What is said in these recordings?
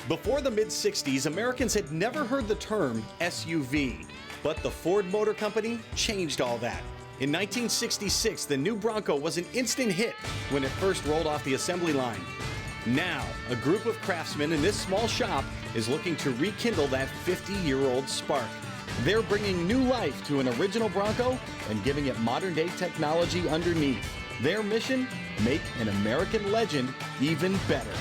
Before the mid-60s, Americans had never heard the term SUV, but the Ford Motor Company changed all that. In 1966, the new Bronco was an instant hit when it first rolled off the assembly line. Now, a group of craftsmen in this small shop is looking to rekindle that 50-year-old spark. They're bringing new life to an original Bronco and giving it modern-day technology underneath. Their mission? Make an American legend even better.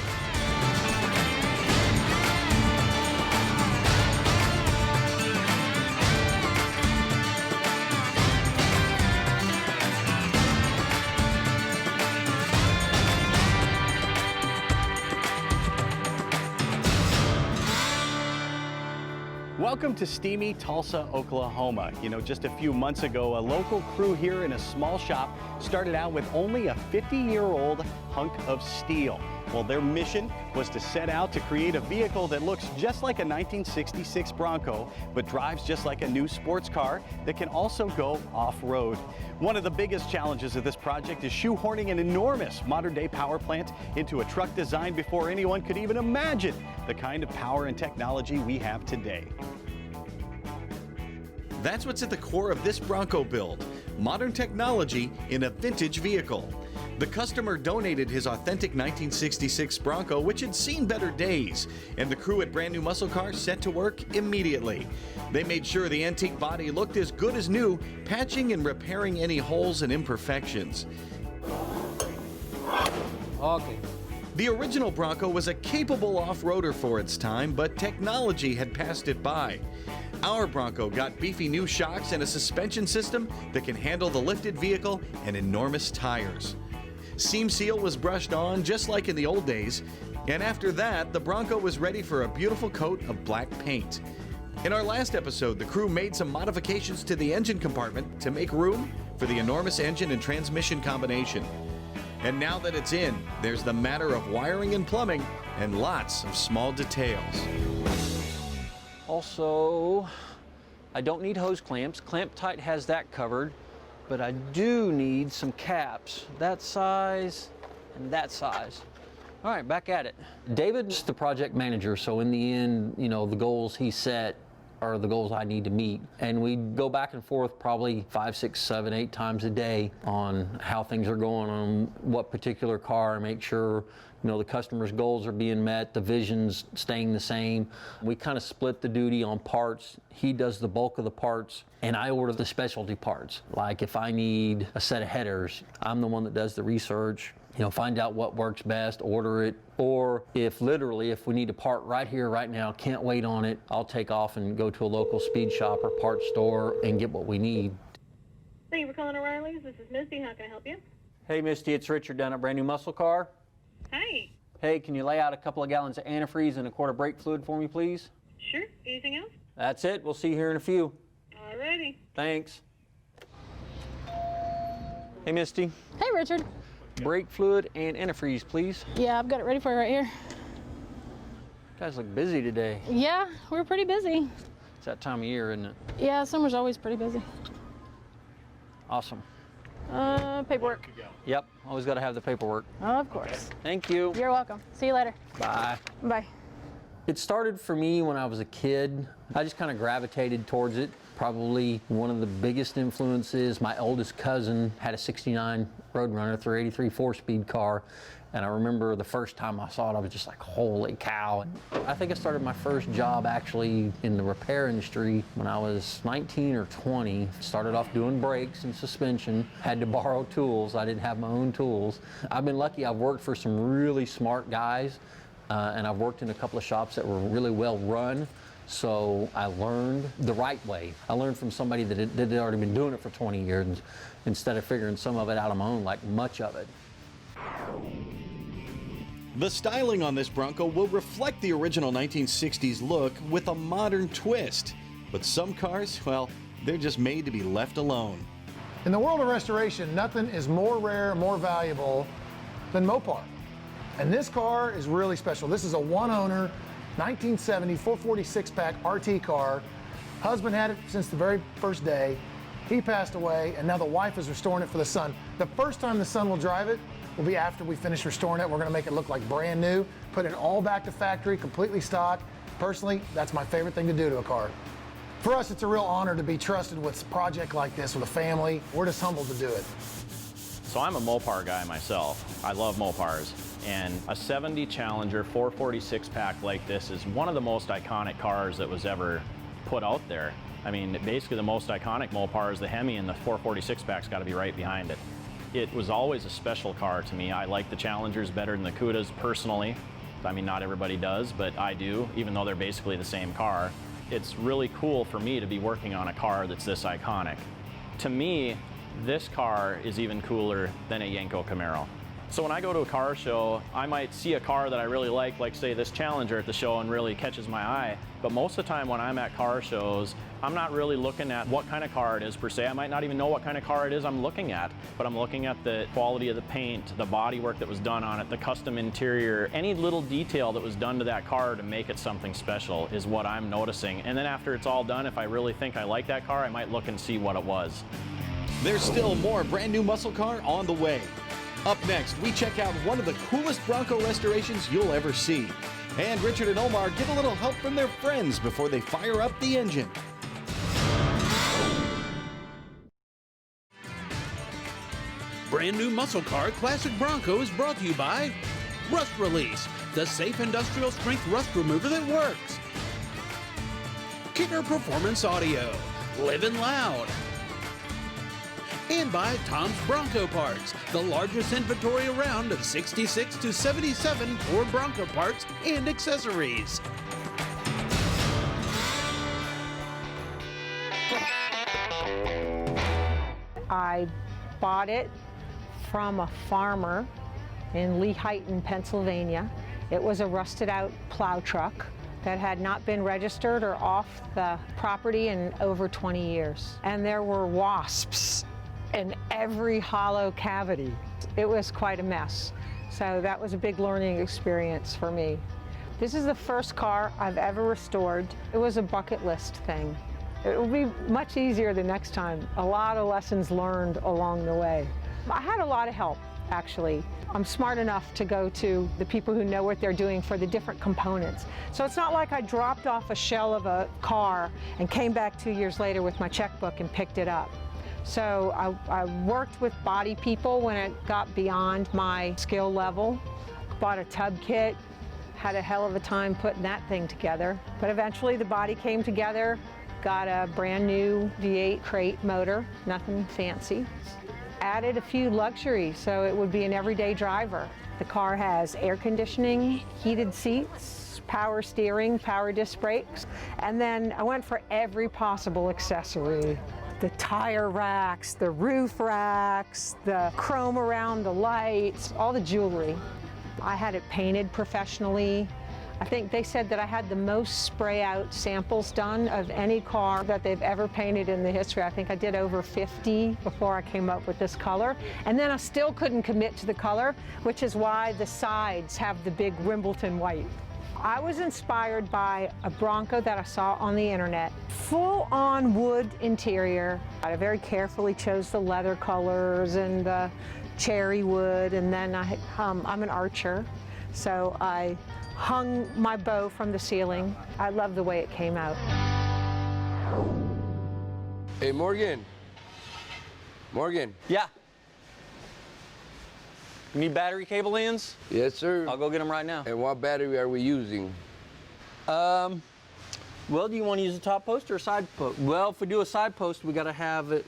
Welcome to steamy Tulsa, Oklahoma. You know, just a few months ago, a local crew here in a small shop started out with only a 50-year-old hunk of steel. Well, their mission was to set out to create a vehicle that looks just like a 1966 Bronco, but drives just like a new sports car that can also go off-road. One of the biggest challenges of this project is shoehorning an enormous modern-day power plant into a truck designed before anyone could even imagine the kind of power and technology we have today. That's what's at the core of this Bronco build, modern technology in a vintage vehicle. The customer donated his authentic 1966 Bronco, which had seen better days, and the crew at Brand New Muscle Car set to work immediately. They made sure the antique body looked as good as new, patching and repairing any holes and imperfections. Okay. The original Bronco was a capable off-roader for its time, but technology had passed it by. Our Bronco got beefy new shocks and a suspension system that can handle the lifted vehicle and enormous tires. Seam seal was brushed on just like in the old days, and after that, the Bronco was ready for a beautiful coat of black paint. In our last episode, the crew made some modifications to the engine compartment to make room for the enormous engine and transmission combination. And now that it's in, there's the matter of wiring and plumbing and lots of small details. Also, I don't need hose clamps. Clamp Tight has that covered, but I do need some caps, that size and that size. All right, back at it. David's the project manager, so in the end, you know, the goals he set are the goals I need to meet. And we go back and forth probably 5, 6, 7, 8 times a day on how things are going on what particular car, make sure, you know, the customer's goals are being met, the vision's staying the same. We kind of split the duty on parts. He does the bulk of the parts, and I order the specialty parts. Like if I need a set of headers, I'm the one that does the research, you know, find out what works best, order it. Or if we need a part right here, right now, can't wait on it, I'll take off and go to a local speed shop or parts store and get what we need. Thank you for calling O'Reilly's. This is Misty. How can I help you? Hey, Misty, it's Richard down at Brand New Muscle Car. Hi. Hey, can you lay out a couple of gallons of antifreeze and a quart of brake fluid for me, please? Sure. Anything else? That's it. We'll see you here in a few. Alrighty. Thanks. Hey, Misty. Hey, Richard. Brake fluid and antifreeze, please. Yeah, I've got it ready for you right here. You guys look busy today. Yeah, we're pretty busy. It's that time of year, isn't it? Yeah, summer's always pretty busy. Awesome. Paperwork. Yep, always got to have the paperwork. Of course. Thank you. You're welcome. See you later. Bye. Bye. It started for me when I was a kid. I just kind of gravitated towards it. Probably one of the biggest influences, my oldest cousin had a 69 Roadrunner 383 4-speed car. And I remember the first time I saw it, I was just like, holy cow. I think I started my first job actually in the repair industry when I was 19 or 20. Started off doing brakes and suspension, had to borrow tools. I didn't have my own tools. I've been lucky, I've worked for some really smart guys, and I've worked in a couple of shops that were really well run. So I learned the right way. I learned from somebody that had already been doing it for 20 years instead of figuring some of it out on my own, like much of it. The styling on this Bronco will reflect the original 1960s look with a modern twist. But some cars, well, they're just made to be left alone. In the world of restoration, nothing is more rare, more valuable than Mopar. And this car is really special. This is a one-owner, 1970 446-pack RT car. Husband had it since the very first day. He passed away, and now the wife is restoring it for the son. The first time the son will drive it will be after we finish restoring it. We're gonna make it look like brand new, put it all back to factory, completely stock. Personally, that's my favorite thing to do to a car. For us, it's a real honor to be trusted with a project like this with a family. We're just humbled to do it. So I'm a Mopar guy myself. I love Mopars. And a 70 Challenger 446 pack like this is one of the most iconic cars that was ever put out there. I mean, basically the most iconic Mopar is the Hemi, and the 446 pack's got to be right behind it. It was always a special car to me. I like the Challengers better than the Cudas personally. I mean, not everybody does, but I do, even though they're basically the same car. It's really cool for me to be working on a car that's this iconic. To me, this car is even cooler than a Yenko Camaro. So when I go to a car show, I might see a car that I really like say this Challenger at the show, and really catches my eye. But most of the time when I'm at car shows, I'm not really looking at what kind of car it is per se. I might not even know what kind of car it is I'm looking at, but I'm looking at the quality of the paint, the bodywork that was done on it, the custom interior, any little detail that was done to that car to make it something special is what I'm noticing. And then after it's all done, if I really think I like that car, I might look and see what it was. There's still more brand new muscle car on the way. Up next, we check out one of the coolest Bronco restorations you'll ever see. And Richard and Omar get a little help from their friends before they fire up the engine. Brand new muscle car Classic Bronco is brought to you by Rust Release, the safe industrial strength rust remover that works. Kicker Performance Audio, Livin' Loud. And by Tom's Bronco Parts, the largest inventory around of 66 to 77 Ford Bronco parts and accessories. I bought it from a farmer in Lehighton, Pennsylvania. It was a rusted out plow truck that had not been registered or off the property in over 20 years. And there were wasps in every hollow cavity. It was quite a mess. So that was a big learning experience for me. This is the first car I've ever restored. It was a bucket list thing. It will be much easier the next time. A lot of lessons learned along the way. I had a lot of help, actually. I'm smart enough to go to the people who know what they're doing for the different components. So it's not like I dropped off a shell of a car and came back 2 years later with my checkbook and picked it up. So I worked with body people when it got beyond my skill level, bought a tub kit, had a hell of a time putting that thing together. But eventually the body came together, got a brand new V8 crate motor, nothing fancy. Added a few luxuries so it would be an everyday driver. The car has air conditioning, heated seats, power steering, power disc brakes, and then I went for every possible accessory. The tire racks, the roof racks, the chrome around the lights, all the jewelry. I had it painted professionally. I think they said that I had the most spray out samples done of any car that they've ever painted in the history. I think I did over 50 before I came up with this color. And then I still couldn't commit to the color, which is why the sides have the big Wimbledon white. I was inspired by a Bronco that I saw on the internet. Full-on wood interior. I very carefully chose the leather colors and the cherry wood, and then I'm an archer, so I hung my bow from the ceiling. I love the way it came out. Hey, Morgan. Morgan. Yeah. You need battery cable ends? Yes, sir. I'll go get them right now. And what battery are we using? Well, do you want to use a top post or a side post? Well, if we do a side post, we got to have it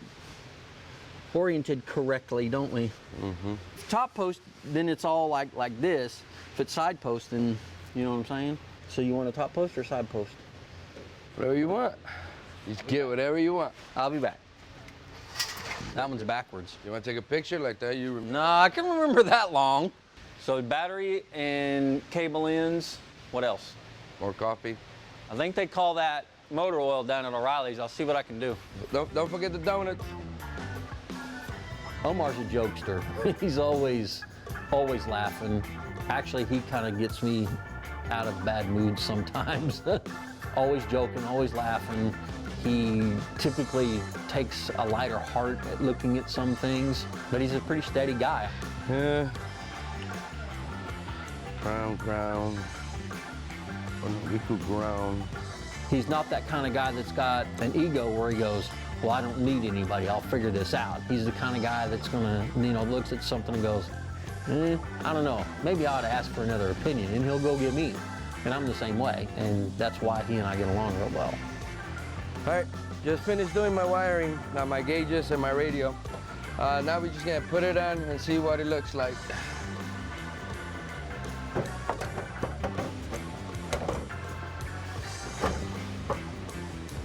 oriented correctly, don't we? Mm-hmm. Top post, then it's all like this. If it's side post, then you know what I'm saying? So you want a top post or side post? Whatever you want. Just get whatever you want. I'll be back. That one's backwards. You want to take a picture like that? You remember? No, I can remember that long. So battery and cable ends. What else? More coffee. I think they call that motor oil down at O'Reilly's. I'll see what I can do. Don't forget the donuts. Omar's a jokester. He's always laughing. Actually, he kind of gets me out of bad moods sometimes. Always joking, always laughing. He typically takes a lighter heart at looking at some things, but he's a pretty steady guy. Yeah. Ground. We could ground. He's not that kind of guy that's got an ego where he goes, well, I don't need anybody, I'll figure this out. He's the kind of guy that's gonna, looks at something and goes, I don't know, maybe I ought to ask for another opinion, and he'll go get me. And I'm the same way, and that's why he and I get along real well. All right, just finished doing my wiring, now my gauges and my radio. Now we're just gonna put it on and see what it looks like.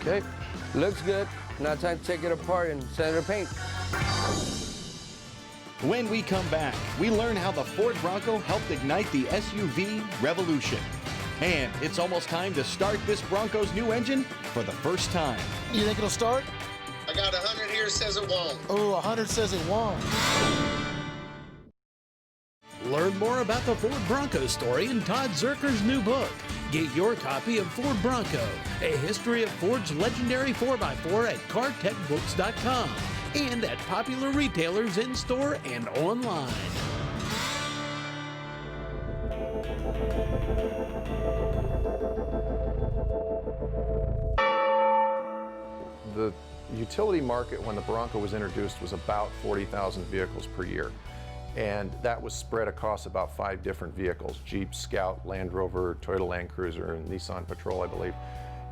Okay, looks good. Now time to take it apart and set it to paint. When we come back, we learn how the Ford Bronco helped ignite the SUV revolution. And it's almost time to start this Bronco's new engine for the first time. You think it'll start? I got 100 here, says it won't. Oh, 100 says it won't. Learn more about the Ford Bronco story in Todd Zerker's new book. Get your copy of Ford Bronco, A History of Ford's Legendary 4x4 at cartechbooks.com and at popular retailers in-store and online. The utility market when the Bronco was introduced was about 40,000 vehicles per year. And that was spread across about 5 different vehicles: Jeep, Scout, Land Rover, Toyota Land Cruiser, and Nissan Patrol, I believe.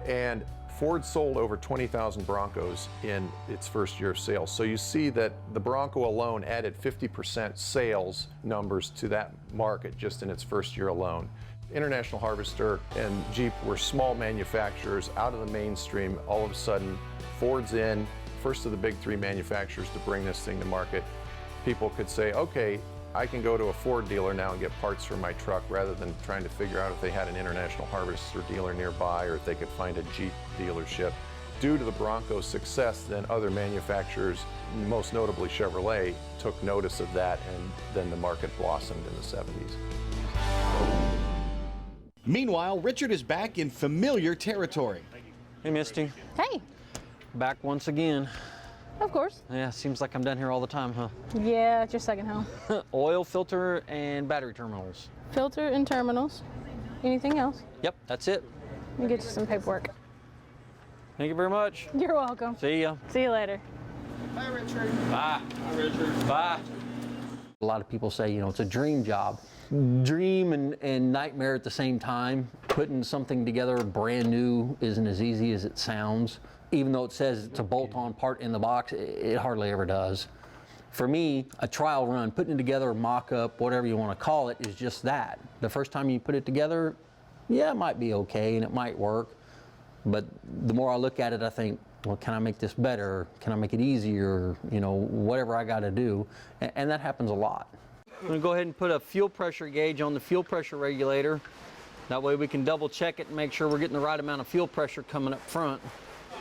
And Ford sold over 20,000 Broncos in its first year of sales. So you see that the Bronco alone added 50% sales numbers to that market just in its first year alone. International Harvester and Jeep were small manufacturers out of the mainstream. All of a sudden, Ford's in, first of the big 3 manufacturers to bring this thing to market. People could say, okay, I can go to a Ford dealer now and get parts for my truck rather than trying to figure out if they had an International Harvester dealer nearby or if they could find a Jeep dealership. Due to the Bronco's success, then other manufacturers, most notably Chevrolet, took notice of that, and then the market blossomed in the 70s. Meanwhile, Richard is back in familiar territory. Hey, Misty. Hey, Back once again. of course. Yeah, seems like I'm down here all the time, huh? Yeah, it's your second home. Oil filter and battery terminals. Filter and terminals. Anything else? Yep, that's it. Let me get you some paperwork. Thank you very much. You're welcome. See ya. See you later. Bye. Bye, Richard. Bye. A lot of people say, it's a dream job. Dream and nightmare at the same time. Putting something together brand new isn't as easy as it sounds. Even though it says it's a bolt-on part in the box, it hardly ever does. For me, a trial run, putting it together, mock-up, whatever you want to call it, is just that. The first time you put it together, yeah, it might be okay and it might work. But the more I look at it, I think, well, can I make this better? Can I make it easier? Whatever I got to do. And that happens a lot. I'm going to go ahead and put a fuel pressure gauge on the fuel pressure regulator. That way we can double check it and make sure we're getting the right amount of fuel pressure coming up front.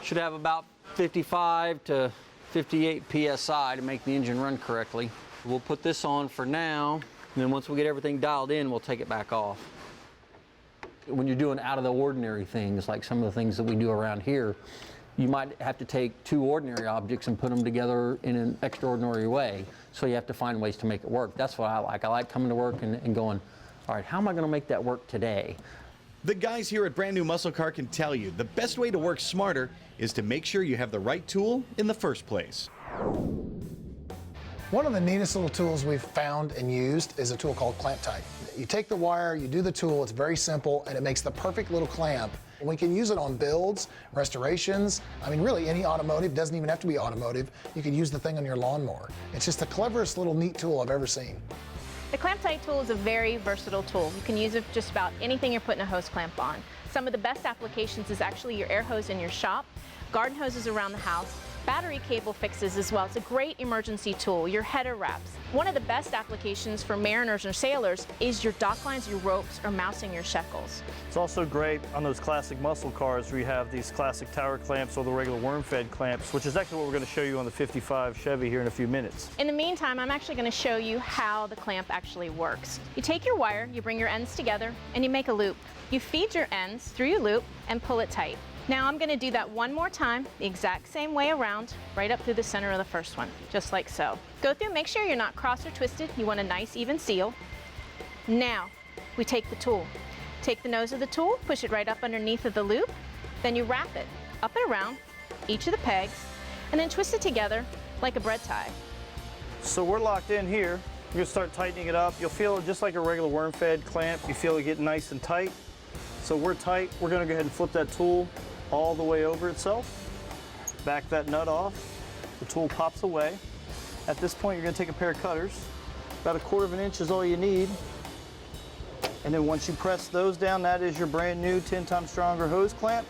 Should have about 55 to 58 PSI to make the engine run correctly. We'll put this on for now, and then once we get everything dialed in, we'll take it back off. When you're doing out of the ordinary things, like some of the things that we do around here, you might have to take 2 ordinary objects and put them together in an extraordinary way. So you have to find ways to make it work. That's what I like. I like coming to work and going, all right, how am I going to make that work today? The guys here at Brand New Muscle Car can tell you the best way to work smarter is to make sure you have the right tool in the first place. One of the neatest little tools we've found and used is a tool called Clamp Tight. You take the wire, you do the tool, it's very simple, and it makes the perfect little clamp. We can use it on builds, restorations, really any automotive, doesn't even have to be automotive. You can use the thing on your lawnmower. It's just the cleverest little neat tool I've ever seen. The Clamp Tight tool is a very versatile tool. You can use it for just about anything you're putting a hose clamp on. Some of the best applications is actually your air hose in your shop, garden hoses around the house, battery cable fixes as well. It's a great emergency tool, your header wraps. One of the best applications for mariners or sailors is your dock lines, your ropes, or mousing your shekels. It's also great on those classic muscle cars where you have these classic tower clamps or the regular worm-fed clamps, which is actually what we're going to show you on the 55 Chevy here in a few minutes. In the meantime, I'm actually going to show you how the clamp actually works. You take your wire, you bring your ends together, and you make a loop. You feed your ends through your loop and pull it tight. Now I'm going to do that one more time, the exact same way around, right up through the center of the first one, just like so. Go through, make sure you're not cross or twisted. You want a nice even seal. Now, we take the tool. Take the nose of the tool, push it right up underneath of the loop, then you wrap it up and around each of the pegs, and then twist it together like a bread tie. So we're locked in here. We're gonna start tightening it up. You'll feel it just like a regular worm-fed clamp. You feel it get nice and tight. So we're tight. We're gonna go ahead and flip that tool all the way over itself. Back that nut off. The tool pops away. At this point, you're gonna take a pair of cutters. About 1/4 inch is all you need. And then once you press those down, that is your brand new 10 times stronger hose clamp.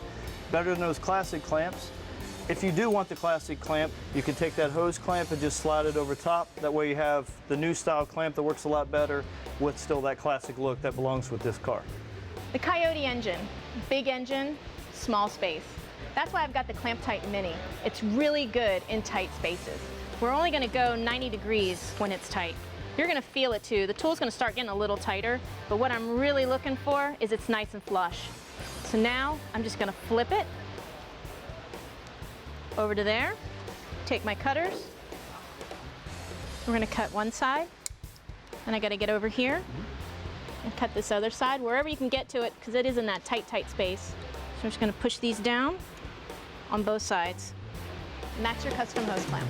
Better than those classic clamps. If you do want the classic clamp, you can take that hose clamp and just slide it over top. That way you have the new style clamp that works a lot better with still that classic look that belongs with this car. The Coyote engine, big engine, small space. That's why I've got the Clamp Tight Mini. It's really good in tight spaces. We're only gonna go 90 degrees when it's tight. You're gonna feel it too. The tool's gonna start getting a little tighter, but what I'm really looking for is it's nice and flush. So now I'm just gonna flip it over to there, take my cutters. We're gonna cut one side, and I gotta get over here and cut this other side, wherever you can get to it, because it is in that tight, tight space. So I'm just gonna push these down on both sides. And that's your custom hose clamp.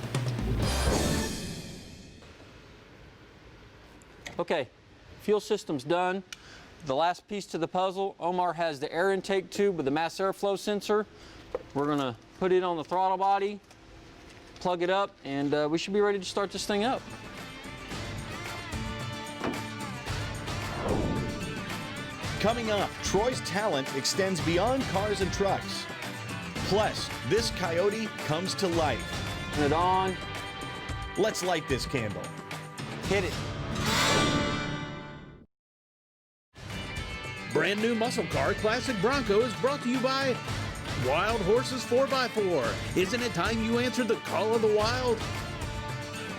Okay, fuel system's done. The last piece to the puzzle, Omar has the air intake tube with the mass airflow sensor. We're gonna put it on the throttle body, plug it up, and we should be ready to start this thing up. Coming up, Troy's talent extends beyond cars and trucks. Plus, this Coyote comes to life. Turn it on. Let's light this candle. Hit it. Brand new muscle car Classic Bronco is brought to you by Wild Horses 4x4. Isn't it time you answered the call of the wild?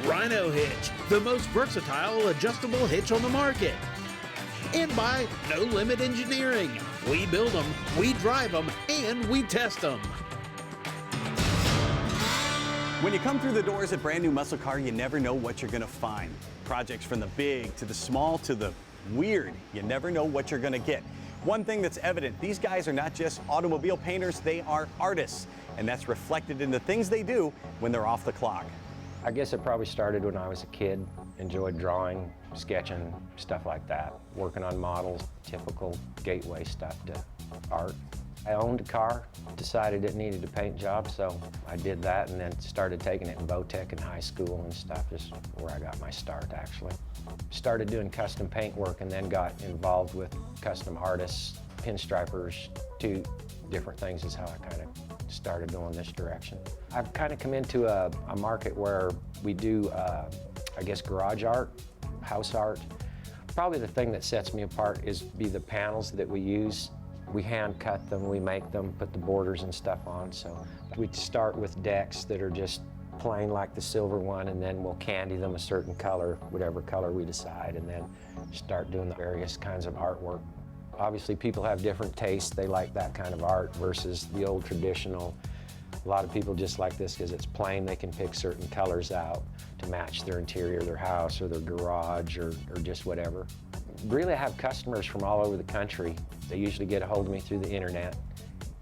Rhino Hitch, the most versatile adjustable hitch on the market. And by No Limit Engineering. We build them, we drive them, and we test them. When you come through the doors at Brand New Muscle Car, you never know what you're going to find. Projects from the big to the small to the weird. You never know what you're going to get. One thing that's evident, these guys are not just automobile painters, they are artists. And that's reflected in the things they do when they're off the clock. I guess it probably started when I was a kid. Enjoyed drawing, sketching, stuff like that. Working on models, typical gateway stuff to art. I owned a car, decided it needed a paint job, so I did that and then started taking it in Votech in high school and stuff. Is where I got my start, actually. Started doing custom paint work and then got involved with custom artists, pinstripers, 2 different things is how I kind of started going this direction. I've kind of come into a market where we do, I guess, garage art, house art. Probably the thing that sets me apart is the panels that we use. We hand cut them, we make them, put the borders and stuff on. So we'd start with decks that are just plain like the silver one, and then we'll candy them a certain color, whatever color we decide, and then start doing the various kinds of artwork. Obviously people have different tastes. They like that kind of art versus the old traditional. A lot of people just like this because it's plain. They can pick certain colors out to match their interior, their house, or their garage, or just whatever. Really, I have customers from all over the country. They usually get a hold of me through the internet.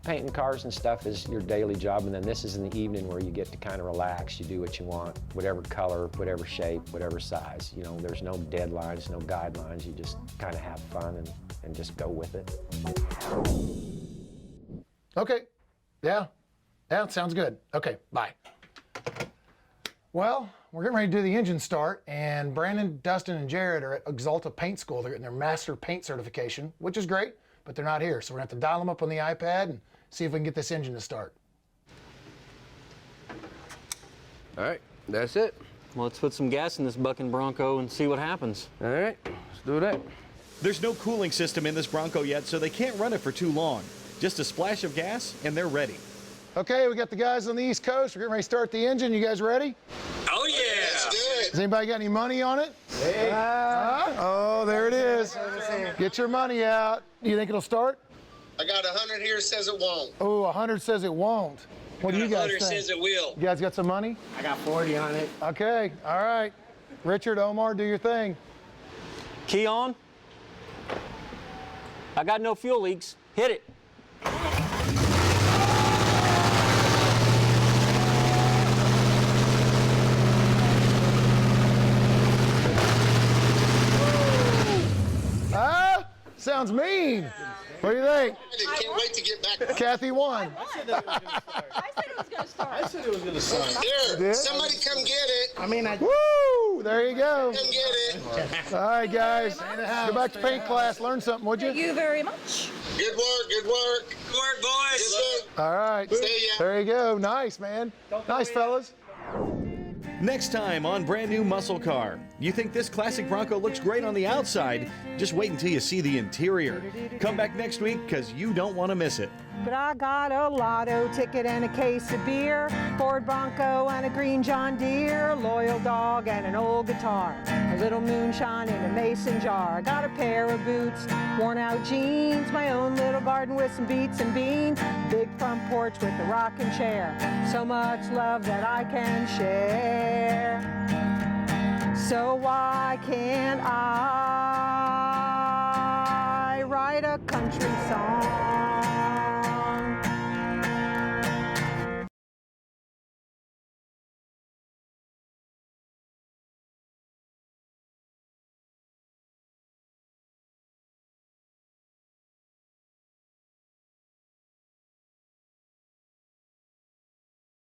Painting cars and stuff is your daily job, and then this is in the evening where you get to kind of relax. You do what you want, whatever color, whatever shape, whatever size. You know, there's no deadlines, no guidelines. You just kind of have fun and just go with it. Okay, yeah, it sounds good. Okay, bye. Well, we're getting ready to do the engine start, and Brandon, Dustin, and Jared are at Exalta Paint School. They're getting their Master Paint certification, which is great, but they're not here. So we're gonna have to dial them up on the iPad and see if we can get this engine to start. All right, that's it. Well, let's put some gas in this bucking Bronco and see what happens. All right, let's do that. There's no cooling system in this Bronco yet, so they can't run it for too long. Just a splash of gas, and they're ready. Okay, we got the guys on the East Coast. We're getting ready to start the engine. You guys ready? Oh, yeah. Let's do it. Has anybody got any money on it? Hey. Oh, there it is. Get your money out. Do you think it'll start? I got 100 here says it won't. Oh, 100 says it won't. What do you guys 100 think? says it will. You guys got some money? I got 40 on it. Okay, all right. Richard, Omar, do your thing. Key on. I got no fuel leaks. Hit it. Ah, sounds mean. What do you think? I can't wait to get back. Kathy won. I said it was going to start. Here, did? somebody come get it. I mean, Woo! There you go. Come get it. All right, guys. Go back to paint class. Learn something, would you? Thank you very much. Good work, good work. Good work, boys. Good luck. All right. See ya. There you go. Nice, man. Nice, fellas. Next time on Brand New Muscle Car. You think this classic Bronco looks great on the outside? Just wait until you see the interior. Come back next week because you don't want to miss it. But I got a lotto ticket and a case of beer, Ford Bronco and a green John Deere, a loyal dog and an old guitar, a little moonshine in a mason jar. I got a pair of boots, worn out jeans, my own little garden with some beets and beans, big front porch with a rocking chair, so much love that I can share. So why can't I write a country song